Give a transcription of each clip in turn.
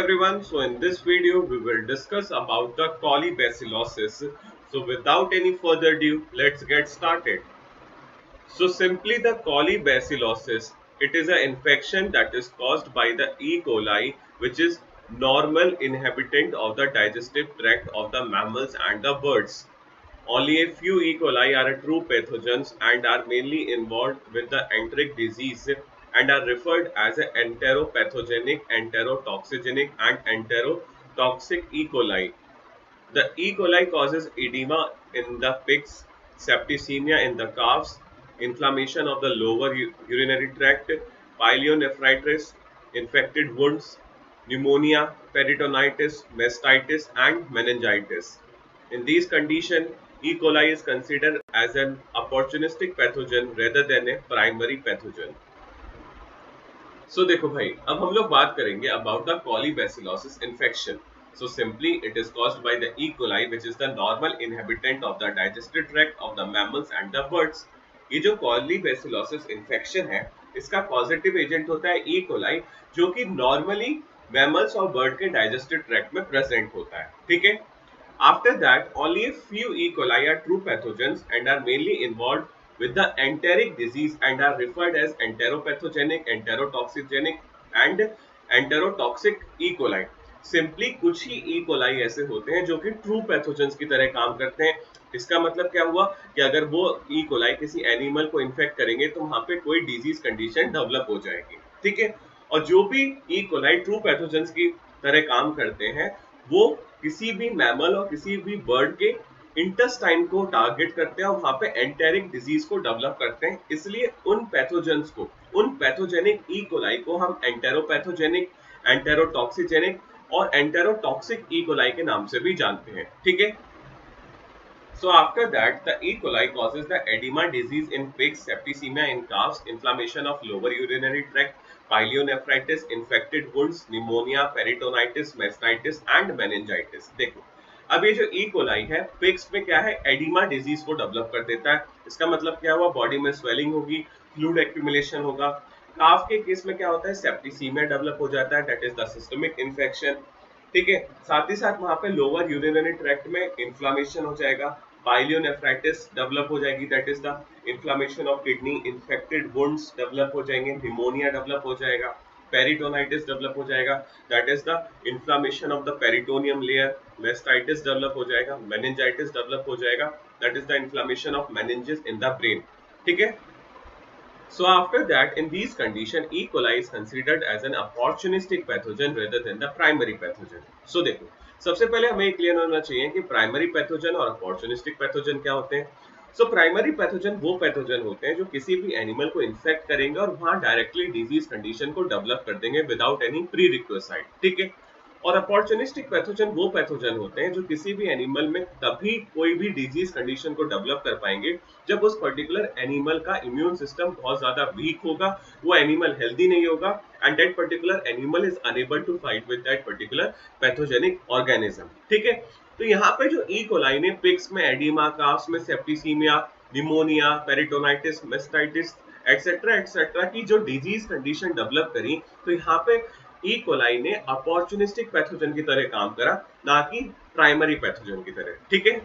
everyone, so in this video we will discuss about the colibacillosis. So without any further ado, let's get started. So simply the colibacillosis, it is an infection that is caused by the E. coli, which is normal inhabitant of the digestive tract of the mammals and the birds. Only a few E. coli are true pathogens and are mainly involved with the enteric disease and are referred as enteropathogenic, enterotoxigenic and enterotoxic E. coli. The E. coli causes edema in the pigs, septicemia in the calves, inflammation of the lower urinary tract, pyelonephritis, infected wounds, pneumonia, peritonitis, mastitis, and meningitis. In these conditions, E. coli is considered as an opportunistic pathogen rather than a primary pathogen. So देखो भाई, अब हम लोग बात करेंगे about the colibacillosis infection. So simply it is caused by the E. coli, which is the normal inhabitant of the digestive tract of the mammals and the birds. ये जो colibacillosis infection है, इसका पॉजिटिव एजेंट होता है E. coli, जो कि normally mammals और bird के डाइजेस्टिव ट्रैक्ट में प्रेजेंट होता है. ठीक है. After that, only a few E. coli are true pathogens and are mainly involved with the enteric disease and are referred as enteropathogenic, enterotoxigenic and enterotoxic E. coli. Simply कुछ ही E. coli ऐसे होते हैं जो कि true pathogens की तरह काम करते हैं. इसका मतलब क्या हुआ कि अगर वो E. coli किसी एनिमल को इन्फेक्ट करेंगे तो वहां पे कोई डिजीज कंडीशन डेवलप हो जाएगी. ठीक है. और जो भी E. coli ट्रू पैथोजेंस की तरह काम करते हैं वो किसी भी मैमल और किसी भी बर्ड के इंटेस्टाइन को टारगेट करते हैं और वहां पे एंटेरिक डिजीज को डेवलप करते हैं. इसलिए उन पैथोजेंस को, उन पैथोजेनिक ई कोलाई को हम एंटेरोपैथोजेनिक, एंटेरोटॉक्सिजेनिक और एंटेरोटॉक्सिक ई कोलाई के नाम से भी जानते हैं. ठीक है. So after that, the E. coli causes the edema disease in pigs, septicemia in calves, inflammation of lower urinary tract, pyelonephritis, infected wounds, pneumonia, peritonitis, mastitis and meningitis. देखो, अब ये जो E. coli है, पिग्स में क्या है, oedema disease को develop कर देता है. इसका मतलब क्या हुआ, बॉडी में स्वेलिंग होगी, फ्लूइड एक्यूमुलेशन होगा. काफ के केस में क्या होता है, सेप्टिसीमिया डेवलप हो जाता है, that is the systemic infection. ठीक है. साथ ही साथ वहां पे लोअर यूरिनरी ट्रैक्ट में इन्फ्लामेशन हो जाएगा, पाइलियोनेफ्राइटिस डेवलप हो जाएगी, that is the inflammation of kidney, infected wounds develop हो जाएंगे, निमोनिया डेवलप हो जाएगा, पेरिटोनाइटिस डेवलप हो जाएगा, that is the inflammation of the peritoneum layer, mastitis develop हो जाएगा, मेनिंजाइटिस डेवलप हो जाएगा, that is the inflammation of meninges in the brain. ठीक है. So after that, in these conditions, E. coli is considered as an opportunistic pathogen rather than the primary pathogen. So देखो, सबसे पहले हमें clear होना चाहिए कि प्राइमरी पैथोजन और अपॉर्चुनिस्टिक पैथोजन क्या होते हैं. सो प्राइमरी पैथोजन वो पैथोजन होते हैं जो किसी भी एनिमल को इन्फेक्ट करेंगे और वहां डायरेक्टली डिजीज कंडीशन को डेवलप कर देंगे विदाउट एनी प्री रिक्वेसाइट. ठीक है. और अपॉर्चुनिस्टिक पैथोजन वो पैथोजन होते हैं जो किसी भी एनिमल में तभी कोई भी डिजीज कंडीशन को डेवलप कर पाएंगे जब उस पर्टिकुलर एनिमल का इम्यून सिस्टम बहुत ज्यादा वीक होगा, वो एनिमल हेल्दी नहीं होगा and that particular animal is unable to fight with that particular pathogenic organism. ठीक है. तो यहाँ पे जो ई कोलाई ने पिग्स में एडिमा, काफ्स में septicaemia, pneumonia, peritonitis, mastitis etcetera की जो डिजीज कंडीशन डेवलप करी, तो यहाँ पे ई कोलाई ने अपॉर्चुनिस्टिक पैथोजन की तरह काम करा, ना कि प्राइमरी पैथोजन की तरह. ठीक है.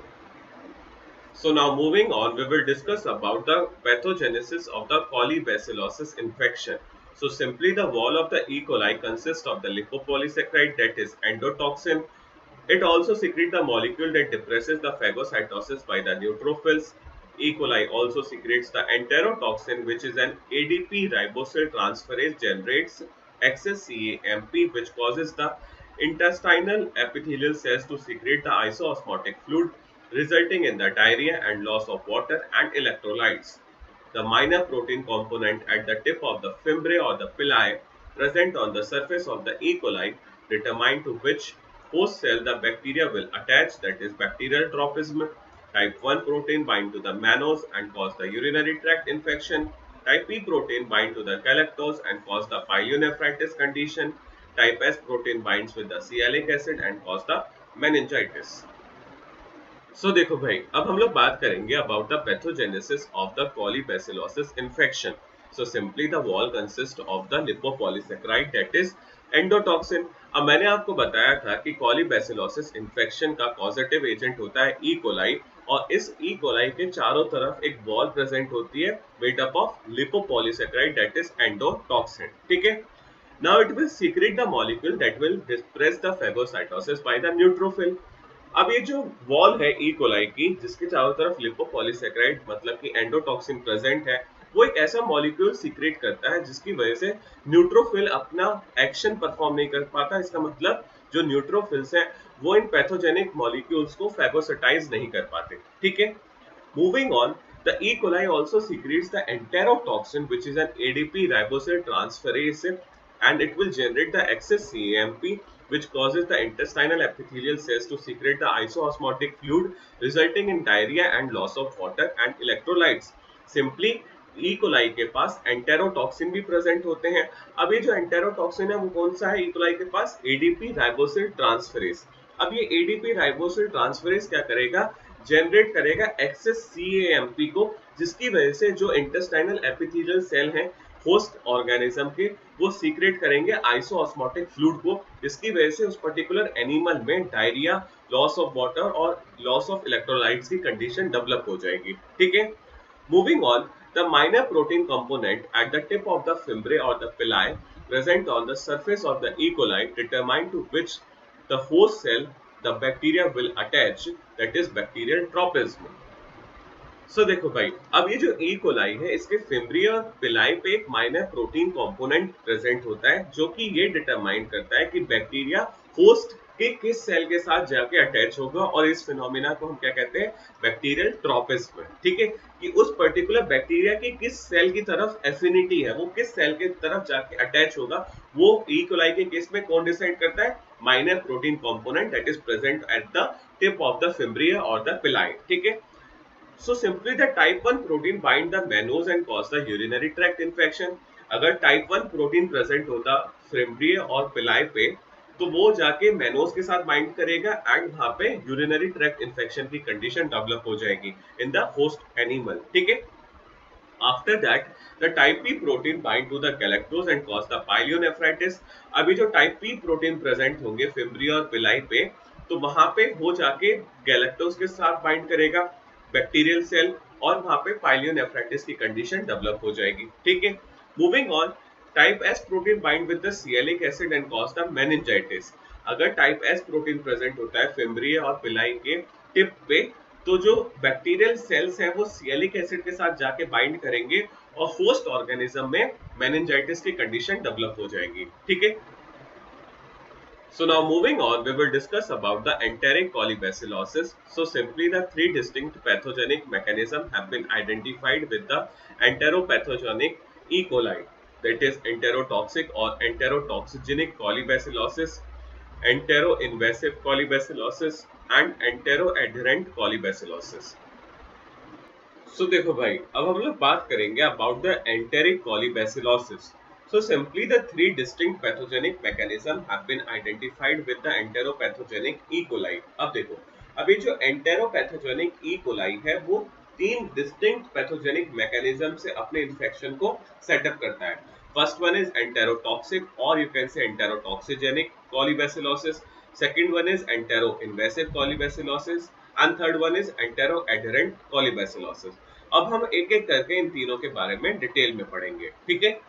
So now moving on, we will discuss about the pathogenesis of the colibacillosis infection. So simply the wall of the E. coli consists of the lipopolysaccharide, that is endotoxin. It also secretes the molecule that depresses the phagocytosis by the neutrophils. E. coli also secretes the enterotoxin, which is an ADP ribosyl transferase generates excess CAMP, which causes the intestinal epithelial cells to secrete the isoosmotic fluid, resulting in the diarrhea and loss of water and electrolytes. The minor protein component at the tip of the fimbriae or the pili present on the surface of the E. coli determine to which host cell the bacteria will attach, that is bacterial tropism. Type 1 protein bind to the mannose and cause the urinary tract infection. Type P protein bind to the galactose and cause the pyelonephritis condition. Type S protein binds with the sialic acid and cause the meningitis. So देखो भाई, अब हम लोग बात करेंगे about the pathogenesis of the colibacillosis infection. So simply the wall consists of the lipopolysaccharide, that is endotoxin, अब मैंने आपको बताया था कि कॉलीबैसिलोसिस इन्फेक्शन का पॉजिटिव एजेंट होता है ई कोलाई, और इस ई कोलाई के चारों तरफ एक बॉल प्रेजेंट होती है made up of lipopolysaccharide that is endotoxin, ठीक है। Now it will secret the molecule that will depress the phagocytosis by the neutrophil. अब ये जो वॉल है ई कोलाई की जिसके चारों तरफ लिपोपॉलीसेकेराइड मतलब कि एंडोटॉक्सिन प्रेजेंट है, वो एक ऐसा मॉलिक्यूल सीक्रेट करता है जिसकी वजह से न्यूट्रोफिल अपना एक्शन परफॉर्म नहीं कर पाता। इसका मतलब जो न्यूट्रोफिल्स हैं वो इन पैथोजेनिक मॉलिक्यूल्स को फैगोसाइटाइज नहीं कर पाते, ठीक है। Moving on, the E. coli also secretes the enterotoxin, which is an ADP ribosyl transferase, and it will generate the excess CAMP, which causes the intestinal epithelial cells to secrete the isoosmotic fluid, resulting in diarrhea and loss of water and electrolytes. Simply, E coli के पास enterotoxin भी present होते हैं। अब ये जो enterotoxin है वो कौन सा है ई कोलाई के पास? ADP राइबोसिल transferase. अब ये एडीपी राइबोसिल ट्रांसफेरेज क्या करेगा? जनरेट करेगा एक्सेस सीएएमपी को, जिसकी वजह से जो इंटेस्टाइनल एपिथेलियल सेल हैं होस्ट ऑर्गेनिज्म के, वो सीक्रेट करेंगे आइसोऑस्मोटिक फ्लूइड को, जिसकी वजह से उस पर्टिकुलर एनिमल में डायरिया, लॉस ऑफ वाटर और लॉस ऑफ इलेक्ट्रोलाइट्स की कंडीशन डेवलप हो जाएगी, ठीक है। Moving on, the minor protein component at the tip of the fimbriae or the villi present on the surface of the E. coli determine to which the host cell the bacteria will attach, that is bacterial tropism. देखो भाई, अब ये जो E coli है इसके fimbria पिलाई पे एक माइनर प्रोटीन कंपोनेंट प्रेजेंट होता है जो कि ये डिटरमाइन करता है कि बैक्टीरिया होस्ट के किस सेल के साथ जाके अटैच होगा, और इस फिनोमिना को हम क्या कहते हैं? बैक्टीरियल ट्रोपिज्म, ठीक है। कि उस पर्टिकुलर बैक्टीरिया की किस सेल की तरफ एफिनिटी है, वो किस सेल की तरफ जाके अटैच होगा, वो ई कोलाई के केस में कौन डिसाइड करता है? Minor protein component that is present at the tip of the fimbriae और द पिलाई, ठीक है। So simply the type 1 protein bind the mannose and cause the urinary tract infection. अगर type 1 protein present होता fimbria और पिलाई पे, तो वो जाके मैनोज के साथ बाइंड करेगा एंड वहां पे यूरिनरी ट्रैक्ट इन्फेक्शन की कंडीशन डेवलप हो जाएगी इन द होस्ट एनिमल, ठीक है। After that, the type P protein bind to the galactose and cause the pyelonephritis. अभी जो type P प्रोटीन प्रेजेंट होंगे फिम्ब्रिया और पिलाई पे, तो वहां पे वो जाके गैलेक्टोज के साथ बाइंड करेगा बैक्टीरियल सेल, और वहां पे पाइलियोनेफ्राइटिस की कंडीशन डेवलप हो जाएगी, ठीक है। Moving on, type S protein bind with the sialic acid and cause the meningitis. अगर टाइप एस प्रोटीन प्रेजेंट होता है फिम्ब्रिया और पिलाई के टिप पे, तो जो बैक्टीरियल सेल्स हैं वो सिएलिक एसिड के साथ जाके बाइंड करेंगे और होस्ट ऑर्गेनिज्म में मेनिंजाइटिस की कंडीशन डेवलप हो जाएगी, ठीक है। So now moving on, we will discuss about the enteric colibacillosis. So simply the three distinct pathogenic mechanisms have been identified with the enteropathogenic E. coli, that is enterotoxic or enterotoxigenic colibacillosis, enteroinvasive colibacillosis and enteroadherent colibacillosis. So देखो भाई, अब हम लोग बात करेंगे about the enteric colibacillosis. So simply the three distinct pathogenic mechanism have been identified with the enteropathogenic E. coli. अब देखो, अभी जो enteropathogenic E. coli है वो तीन distinct pathogenic mechanism से अपने infection को setup करता है. First one is enterotoxic or you can say enterotoxigenic colibacillosis. Second one is enteroinvasive colibacillosis and third one is enteroadherent colibacillosis. अब हम एक एक करके इन तीनों के बारे में डिटेल में पढ़ेंगे, ठीक है।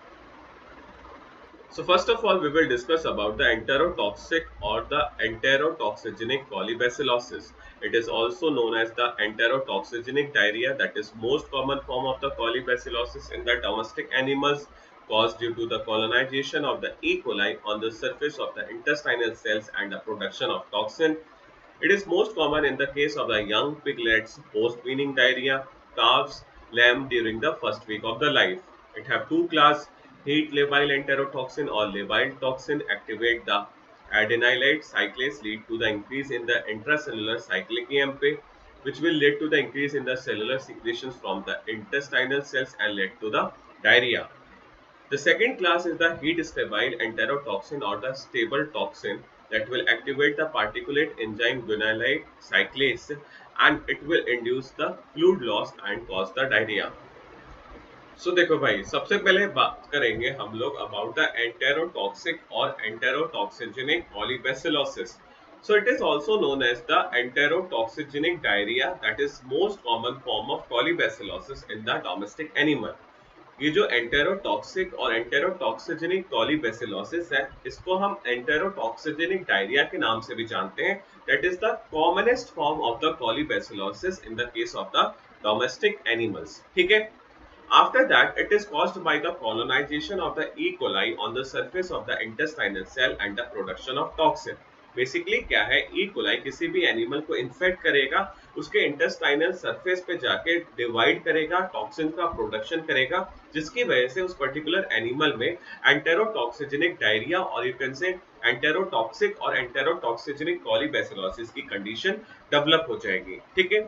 So first of all, we will discuss about the enterotoxic or the enterotoxigenic colibacillosis. It is also known as the enterotoxigenic diarrhea, that is most common form of the colibacillosis in the domestic animals, caused due to the colonization of the E. coli on the surface of the intestinal cells and the production of toxin. It is most common in the case of the young piglets post-weaning diarrhea, calves, lamb during the first week of the life. It have two classes. Heat labile enterotoxin or labile toxin activate the adenylate cyclase, lead to the increase in the intracellular cyclic EMP, which will lead to the increase in the cellular secretions from the intestinal cells and lead to the diarrhea. The second class is the heat stabile enterotoxin or the stable toxin that will activate the particulate enzyme guanylate cyclase, and it will induce the fluid loss and cause the diarrhea. देखो भाई, सबसे पहले बात करेंगे हम लोग about the एंटेरोटॉक्सिक और एंटेरोटॉक्सिजेनिक कॉलीबैसिलोसिस. So it is also known as the enterotoxigenic diarrhea, that is most common form of colibacillosis in the domestic animal. ये जो एंटेरोटॉक्सिक और एंटेरोटॉक्सिजेनिक कॉलीबैसिलोसिस है, इसको हम एंटेरोटॉक्सिजेनिक डायरिया के नाम से भी जानते हैं. That is the commonest form of the colibacillosis in the case of the domestic animals. ठीक है. After that, it is caused by the colonization of the E. coli on the surface of the intestinal cell and the production of toxin. Basically क्या है, E coli किसी भी animal को infect करेगा, उसके intestinal surface पे जाके divide करेगा, टॉक्सिन का प्रोडक्शन करेगा, जिसकी वजह से उस पर्टिकुलर एनिमल में एंटेरोटॉक्सिजेनिक डायरिया और यू कैन से एंटेरोटॉक्सिक और एंटेरोटॉक्सिजेनिक कॉलीबैसिलोसिस की कंडीशन डेवलप हो जाएगी. ठीक है.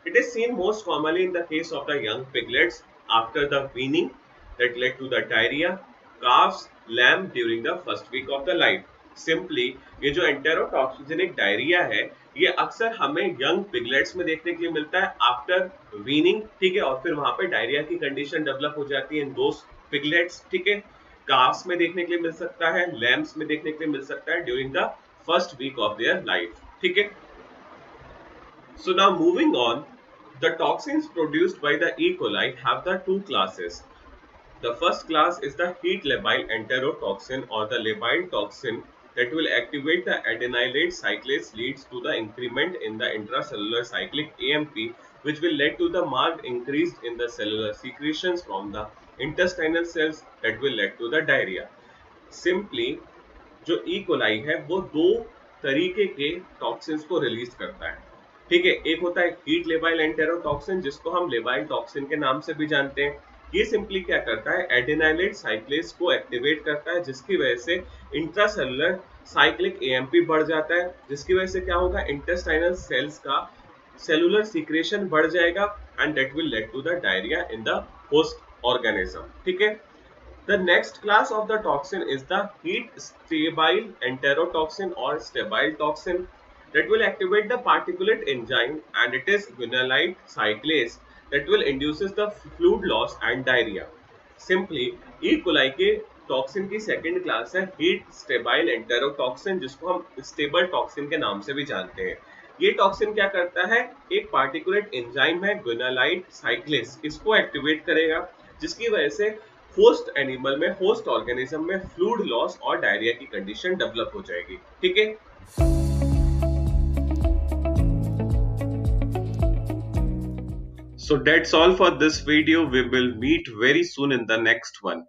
It is seen most commonly in the case of the young piglets after the weaning that led to the diarrhea, calves, lamb during the first week of the life. Simply, ये जो एंटेरोटॉक्सिजेनिक diarrhoea है, ये अक्सर हमें young piglets में देखने के लिए मिलता है आफ्टर वीनिंग. ठीक है. और फिर वहां पे डायरिया की कंडीशन डेवलप हो जाती है इन दोस पिगलेट्स. ठीक है. काफ्स में देखने के लिए मिल सकता है, लैम्स में देखने के लिए मिल सकता है during the first week of their life. ठीक है. So now moving on, the toxins produced by the E. coli have the two classes. The first class is the heat labile enterotoxin or the labile toxin that will activate the adenylate cyclase, leads to the increment in the intracellular cyclic AMP, which will lead to the marked increase in the cellular secretions from the intestinal cells that will lead to the diarrhea. Simply, जो E coli है वो दो तरीके के toxins को release करता है. ठीक है. एक होता है हीट लेबाइल एंटेरोटॉक्सिन, जिसको हम लेबाइल टॉक्सिन के नाम से भी जानते हैं. ये सिंपली क्या करता है, एडेनाइलेट साइक्लेस को एक्टिवेट करता है, जिसकी वजह से इंट्रासेलुलर साइक्लिक एएमपी बढ़ जाता है, जिसकी वजह से क्या होगा, इंटेस्टाइनल सेल्स का सेलुलर सीक्रेशन बढ़ जाएगा and that will lead to the diarrhoea in the host organism. ठीक है. The next class of the toxin is the heat stabile enterotoxin or stabile toxin that will activate the particulate enzyme, and it is guanylate cyclase that will induces the fluid loss and diarrhea. Simply, E. coli के toxin की second class है heat स्टेबाइल enterotoxin, जिसको हम stable toxin के नाम से भी जानते हैं. ये टॉक्सिन क्या करता है, एक पार्टिकुलेट एंजाइम है गुआनिलाइट साइक्लेस, इसको एक्टिवेट करेगा, जिसकी वजह से होस्ट एनिमल में, होस्ट ऑर्गेनिज्म में फ्लूइड लॉस और डायरिया की कंडीशन डेवलप हो जाएगी. ठीक है. So that's all for this video. We will meet very soon in the next one.